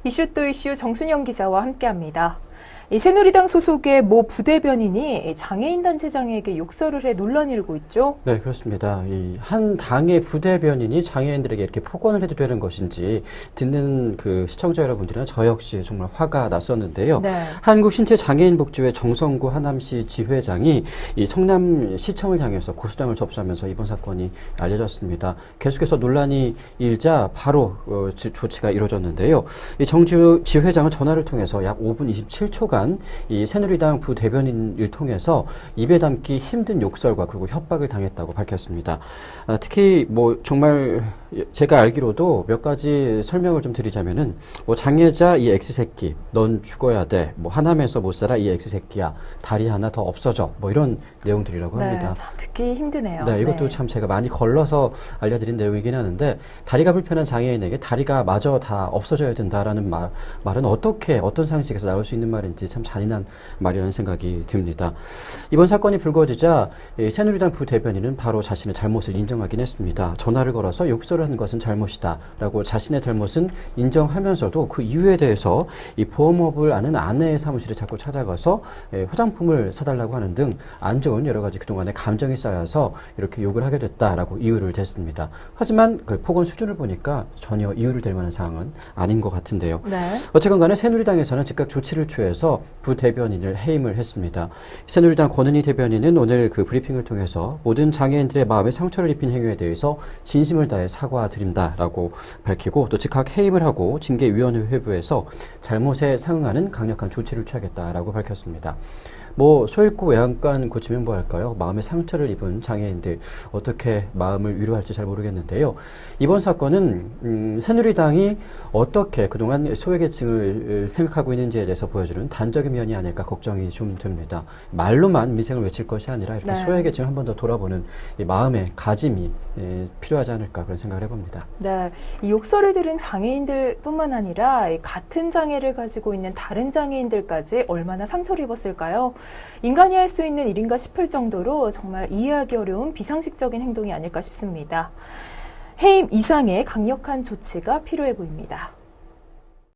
이슈 또 이슈 정순영 기자와 함께합니다. 새누리당 소속의 모 부대변인이 장애인 단체장에게 욕설을 해 논란이 일고 있죠? 네, 그렇습니다. 이 한 당의 부대변인이 장애인들에게 이렇게 폭언을 해도 되는 것인지 듣는 그 시청자 여러분들이나 저 역시 정말 화가 났었는데요. 네. 한국신체장애인복지회 정성구 하남시 지회장이 이 성남시청을 향해서 고소장을 접수하면서 이번 사건이 알려졌습니다. 계속해서 논란이 일자 바로 조치가 이루어졌는데요. 이 정 지회장은 전화를 통해서 약 5분 27초간 이 새누리당 부대변인을 통해서 입에 담기 힘든 욕설과 그리고 협박을 당했다고 밝혔습니다. 특히 뭐 정말 제가 알기로도 몇 가지 설명을 좀 드리자면은 뭐 장애자 이 X새끼 넌 죽어야 돼. 뭐 하남에서 못 살아 이 X새끼야. 다리 하나 더 없어져. 뭐 이런 내용들이라고 합니다. 네, 참 듣기 힘드네요. 네, 이것도 참 제가 많이 걸러서 알려드린 내용이긴 하는데 다리가 불편한 장애인에게 다리가 마저 다 없어져야 된다라는 말은 어떤 상식에서 나올 수 있는 말인지 참 잔인한 말이라는 생각이 듭니다. 이번 사건이 불거지자 새누리당 부대변인은 바로 자신의 잘못을 인정하긴 했습니다. 전화를 걸어서 욕설을 한 것은 잘못이다라고 자신의 잘못은 인정하면서도 그 이유에 대해서 이 보험업을 아는 아내의 사무실에 자꾸 찾아가서 화장품을 사달라고 하는 등 안 좋은 여러 가지 그동안의 감정이 쌓여서 이렇게 욕을 하게 됐다라고 이유를 댔습니다. 하지만 그 폭언 수준을 보니까 전혀 이유를 댈 만한 상황은 아닌 것 같은데요. 네. 어쨌건 간에 새누리당에서는 즉각 조치를 취해서 부대변인을 해임을 했습니다. 새누리당 권은희 대변인은 오늘 그 브리핑을 통해서 모든 장애인들의 마음에 상처를 입힌 행위에 대해서 진심을 다해 사과드린다라고 밝히고 또 즉각 해임을 하고 징계위원회 회부에서 잘못에 상응하는 강력한 조치를 취하겠다라고 밝혔습니다. 뭐 소잃고 외양간 고치면 뭐 할까요? 마음에 상처를 입은 장애인들 어떻게 마음을 위로할지 잘 모르겠는데요. 이번 사건은 새누리당이 어떻게 그동안 소외계층을 생각하고 있는지에 대해서 보여주는 단적인 면이 아닐까 걱정이 좀 됩니다. 말로만 민생을 외칠 것이 아니라 이렇게 네. 소외계층을 한 번 더 돌아보는 이 마음의 가짐이 필요하지 않을까 그런 생각을 해봅니다. 네, 이 욕설을 들은 장애인들뿐만 아니라 같은 장애를 가지고 있는 다른 장애인들까지 얼마나 상처를 입었을까요? 인간이 할 수 있는 일인가 싶을 정도로 정말 이해하기 어려운 비상식적인 행동이 아닐까 싶습니다. 해임 이상의 강력한 조치가 필요해 보입니다.